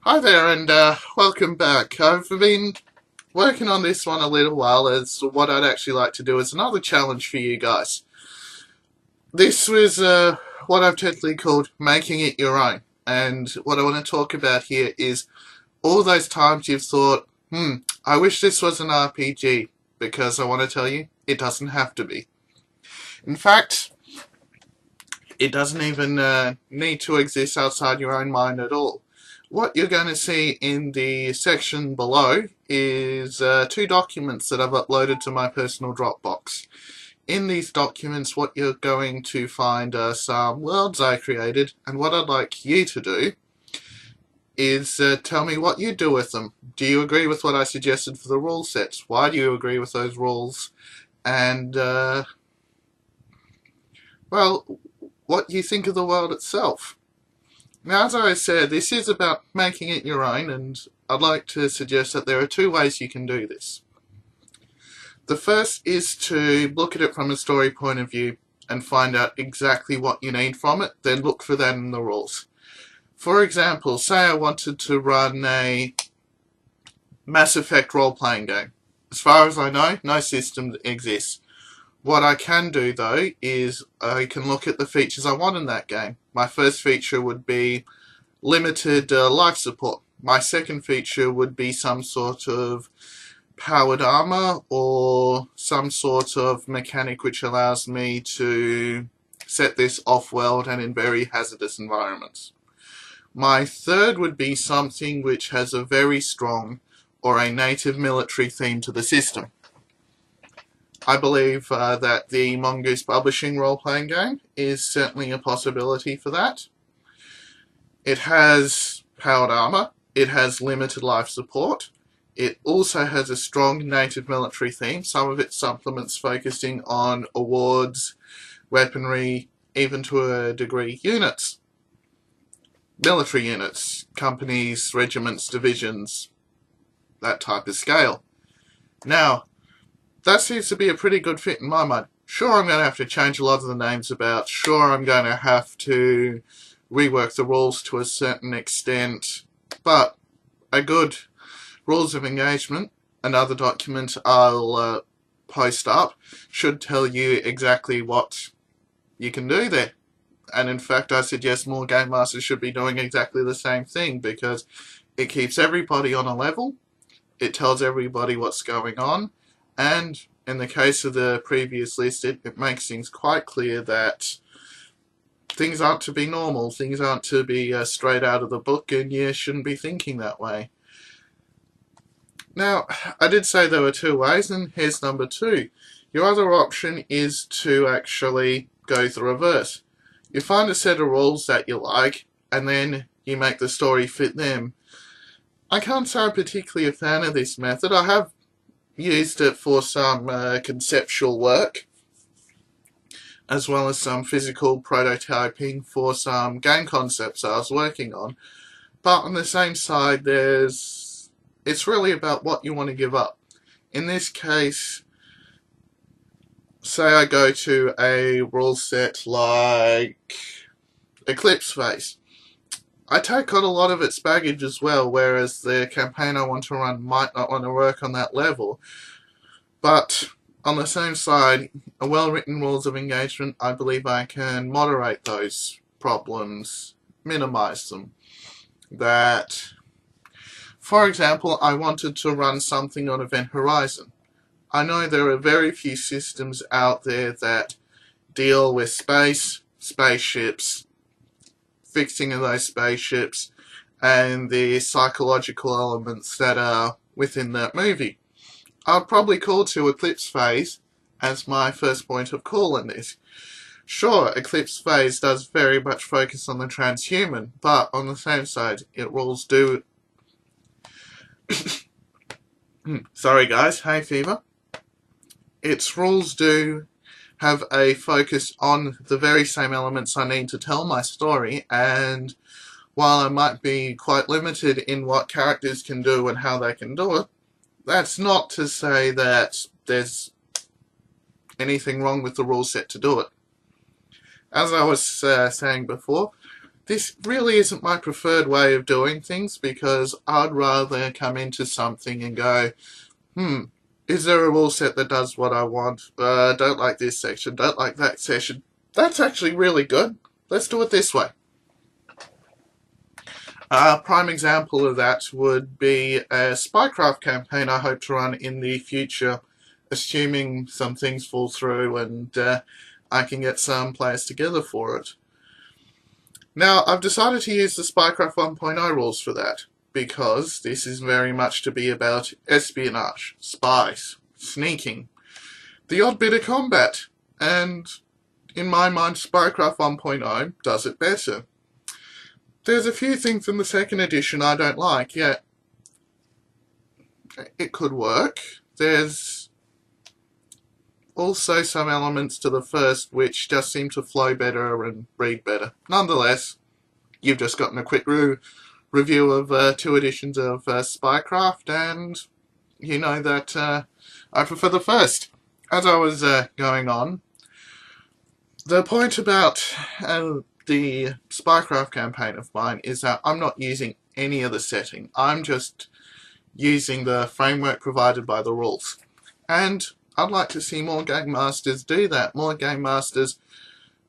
Hi there and welcome back. I've been working on this one a little while as what I'd actually like to do as another challenge for you guys. This was what I've technically called making it your own. And what I want to talk about here is all those times you've thought, I wish this was an RPG, because I want to tell you, it doesn't have to be. In fact, it doesn't even need to exist outside your own mind at all. What you're going to see in the section below is two documents that I've uploaded to my personal Dropbox. In these documents, what you're going to find are some worlds I created, and what I'd like you to do is tell me what you do with them. Do you agree with what I suggested for the rule sets? Why do you agree with those rules? And, well, what you think of the world itself. Now, as I said, this is about making it your own, and I'd like to suggest that there are two ways you can do this. The first is to look at it from a story point of view and find out exactly what you need from it, then look for that in the rules. For example, say I wanted to run a Mass Effect role-playing game. As far as I know, no system exists. What I can do, though, is I can look at the features I want in that game. My first feature would be limited life support. My second feature would be some sort of powered armor or some sort of mechanic which allows me to set this off-world and in very hazardous environments. My third would be something which has a very strong or a native military theme to the system. I believe that the Mongoose Publishing role-playing game is certainly a possibility for that. It has powered armor, it has limited life support, it also has a strong native military theme, some of its supplements focusing on awards, weaponry, even to a degree units. Military units, companies, regiments, divisions, that type of scale. Now, that seems to be a pretty good fit in my mind. Sure, I'm going to have to change a lot of the names about. Sure, I'm going to have to rework the rules to a certain extent. But a good rules of engagement, another document I'll post up, should tell you exactly what you can do there. And in fact, I suggest more Game Masters should be doing exactly the same thing, because it keeps everybody on a level, it tells everybody what's going on, and in the case of the previous list, it makes things quite clear that things aren't to be normal, things aren't to be straight out of the book, and you shouldn't be thinking that way. Now, I did say there were two ways, and here's number two. Your other option is to actually go the reverse. You find a set of rules that you like, and then you make the story fit them. I can't say I'm particularly a fan of this method. I have used it for some conceptual work, as well as some physical prototyping for some game concepts I was working on. But on the same side, it's really about what you want to give up. In this case, say I go to a rule set like Eclipse Phase. I take on a lot of its baggage as well, whereas the campaign I want to run might not want to work on that level. But on the same side, a well-written rules of engagement, I believe I can moderate those problems, minimize them. That, for example, I wanted to run something on Event Horizon. I know there are very few systems out there that deal with space, spaceships, fixing of those spaceships, and the psychological elements that are within that movie. I'd probably call to Eclipse Phase as my first point of call in this. Sure, Eclipse Phase does very much focus on the transhuman, but on the same side, its rules do... Sorry guys, hay fever. Its rules do have a focus on the very same elements I need to tell my story, and while I might be quite limited in what characters can do and how they can do it, that's not to say that there's anything wrong with the rule set to do it. As I was saying before, This really isn't my preferred way of doing things, because I'd rather come into something and go, is there a rule set that does what I want? Don't like this section, don't like that section. That's actually really good. Let's do it this way. A prime example of that would be a Spycraft campaign I hope to run in the future, assuming some things fall through and I can get some players together for it. Now, I've decided to use the Spycraft 1.0 rules for that, because this is very much to be about espionage, spies, sneaking, the odd bit of combat, and in my mind Spycraft 1.0 does it better. There's a few things in the second edition I don't like, yet it could work. There's also some elements to the first which just seem to flow better and read better. Nonetheless, you've just gotten a quick review of 2 editions of Spycraft, and you know that I prefer the first. As I was going on, the point about the Spycraft campaign of mine is that I'm not using any of the setting. I'm just using the framework provided by the rules. And I'd like to see more game masters do that. More game masters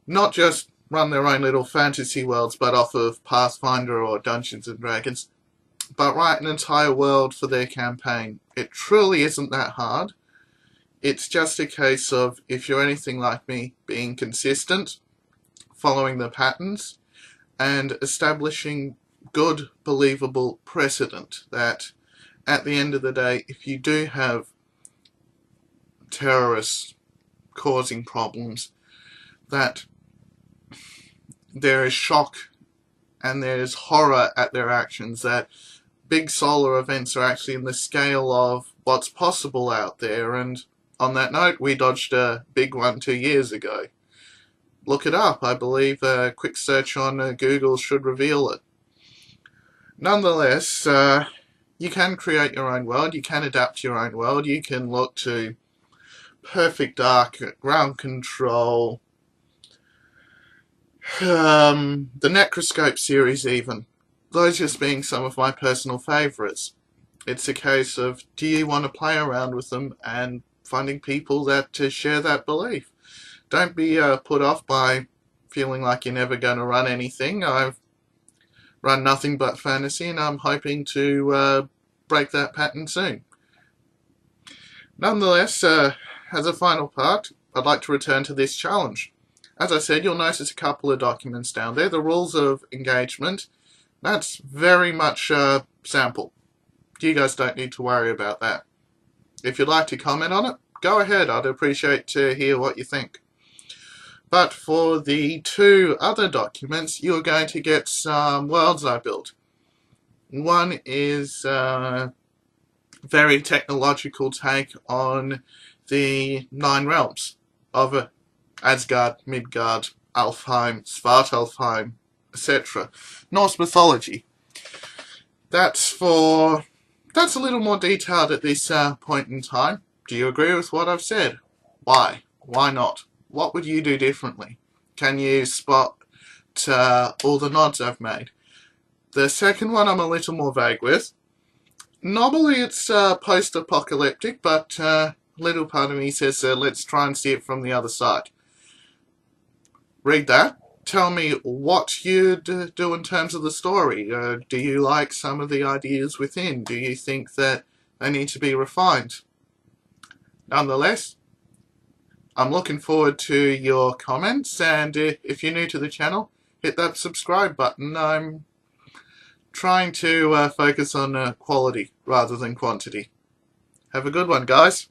not just run their own little fantasy worlds, but off of Pathfinder or Dungeons and Dragons, but write an entire world for their campaign. It truly isn't that hard. It's just a case of, if you're anything like me, being consistent, following the patterns, and establishing good, believable precedent that at the end of the day, if you do have terrorists causing problems, that there is shock and there is horror at their actions, that big solar events are actually in the scale of what's possible out there. And on that note, we dodged a big one 2 years ago. Look it up. I believe a quick search on Google should reveal it. Nonetheless, you can create your own world, you can adapt your own world, you can look to Perfect Dark, Ground Control, the Necroscope series even. Those just being some of my personal favourites. It's a case of, do you want to play around with them and finding people that share that belief? Don't be put off by feeling like you're never going to run anything. I've run nothing but fantasy, and I'm hoping to break that pattern soon. Nonetheless, as a final part, I'd like to return to this challenge. As I said, you'll notice a couple of documents down there. The rules of engagement, that's very much sample. You guys don't need to worry about that. If you'd like to comment on it, go ahead. I'd appreciate to hear what you think. But for the 2 other documents, you're going to get some worlds I built. One is a very technological take on the 9 realms of Asgard, Midgard, Alfheim, Svartalfheim, etc. Norse mythology. That's a little more detailed at this point in time. Do you agree with what I've said? Why? Why not? What would you do differently? Can you spot all the nods I've made? The second one I'm a little more vague with. Normally it's post-apocalyptic, but a little part of me says let's try and see it from the other side. Read that. Tell me what you'd do in terms of the story. Do you like some of the ideas within? Do you think that they need to be refined? Nonetheless, I'm looking forward to your comments, and if you're new to the channel, hit that subscribe button. I'm trying to focus on quality rather than quantity. Have a good one, guys.